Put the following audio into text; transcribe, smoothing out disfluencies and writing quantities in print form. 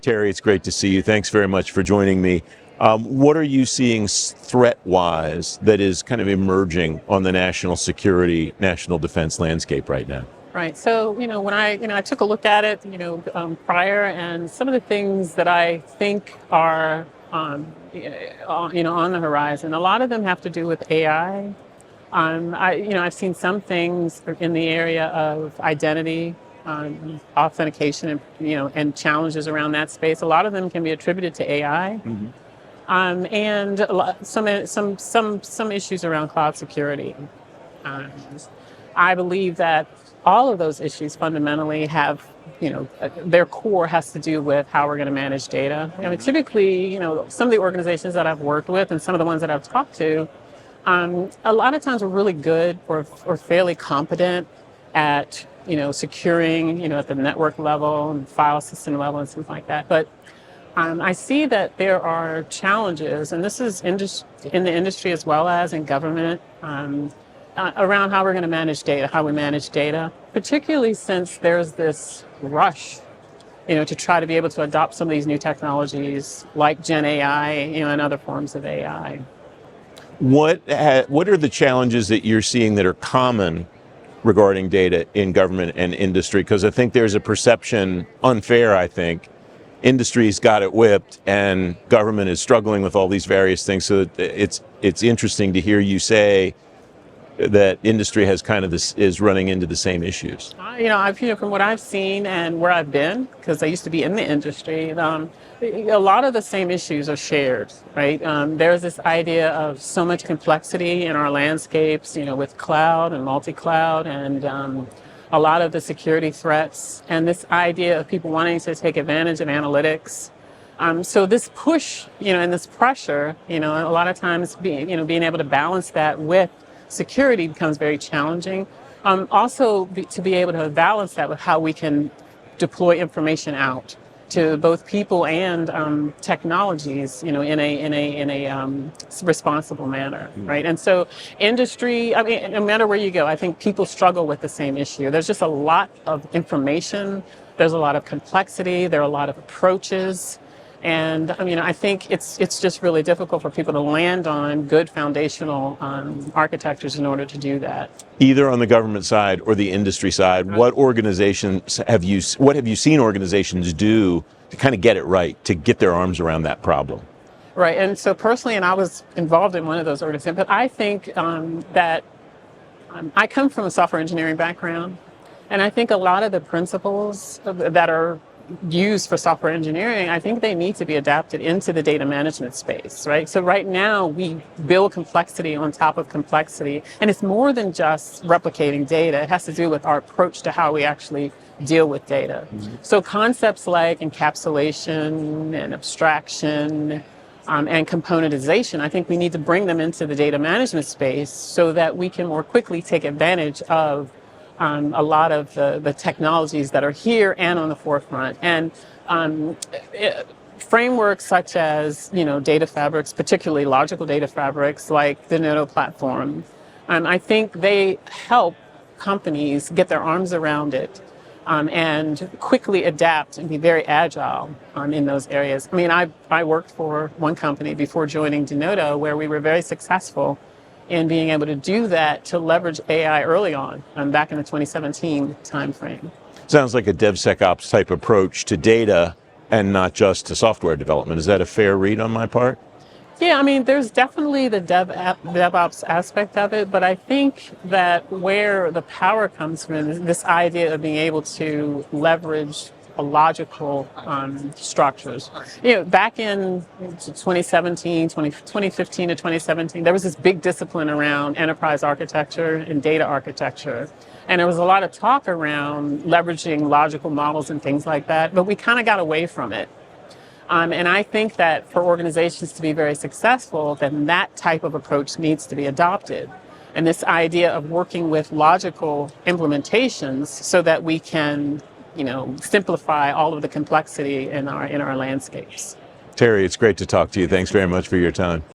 Terry, it's great to see you. Thanks very much for joining me. What are you seeing threat-wise that is kind of emerging on the national security, national defense landscape right now? Right. So, when I took a look at it, prior, and some of the things that I think are, on the horizon, a lot of them have to do with AI. I've seen some things in the area of identity, authentication, and challenges around that space. A lot of them can be attributed to AI. And some issues around cloud security. Um, I believe that all of those issues fundamentally have, their core has to do with how we're going to manage data. I mean, typically, some of the organizations that I've worked with and some of the ones that I've talked to, a lot of times we're really good or fairly competent at, securing, at the network level and file system level and things like that. But I see that there are challenges, and this is in the industry as well as in government, around how we're going to manage data, how we manage data, particularly since there's this rush, to try to be able to adopt some of these new technologies like Gen AI, and other forms of AI. What are the challenges that you're seeing that are common regarding data in government and industry? Because I think there's a perception, unfair, I think, industry's got it whipped and government is struggling with all these various things. So it's interesting to hear you say that industry has is running into the same issues. From what I've seen and where I've been, because I used to be in the industry, a lot of the same issues are shared, right? There's this idea of so much complexity in our landscapes, with cloud and multi-cloud and a lot of the security threats and this idea of people wanting to take advantage of analytics. So this push, and this pressure, a lot of times being able to balance that with security becomes very challenging. To be able to balance that with how we can deploy information out to both people and technologies, in a responsible manner, right? And so industry, no matter where you go, I think people struggle with the same issue. There's just a lot of information. There's a lot of complexity. There are a lot of approaches. And I think it's just really difficult for people to land on good foundational architectures in order to do that. Either on the government side or the industry side, what have you seen organizations do to kind of get it right, to get their arms around that problem? Right, and so personally, and I was involved in one of those organizations, but I think that I come from a software engineering background, and I think a lot of the principles that are used for software engineering, I think they need to be adapted into the data management space, right? So right now we build complexity on top of complexity, and it's more than just replicating data. It has to do with our approach to how we actually deal with data. So concepts like encapsulation and abstraction and componentization, I think we need to bring them into the data management space so that we can more quickly take advantage of a lot of the technologies that are here and on the forefront. And frameworks such as, data fabrics, particularly logical data fabrics like the Denodo platform, I think they help companies get their arms around it and quickly adapt and be very agile in those areas. I worked for one company before joining Denodo where we were very successful in being able to do that to leverage AI early on, back in the 2017 timeframe. Sounds like a DevSecOps type approach to data and not just to software development. Is that a fair read on my part? Yeah, there's definitely the DevOps aspect of it, but I think that where the power comes from is this idea of being able to leverage logical structures. Back in 2015 to 2017, there was this big discipline around enterprise architecture and data architecture. And there was a lot of talk around leveraging logical models and things like that, but we kind of got away from it. And I think that for organizations to be very successful, then that type of approach needs to be adopted. And this idea of working with logical implementations so that we can simplify all of the complexity in our landscapes. Terry, it's great to talk to you. Thanks very much for your time.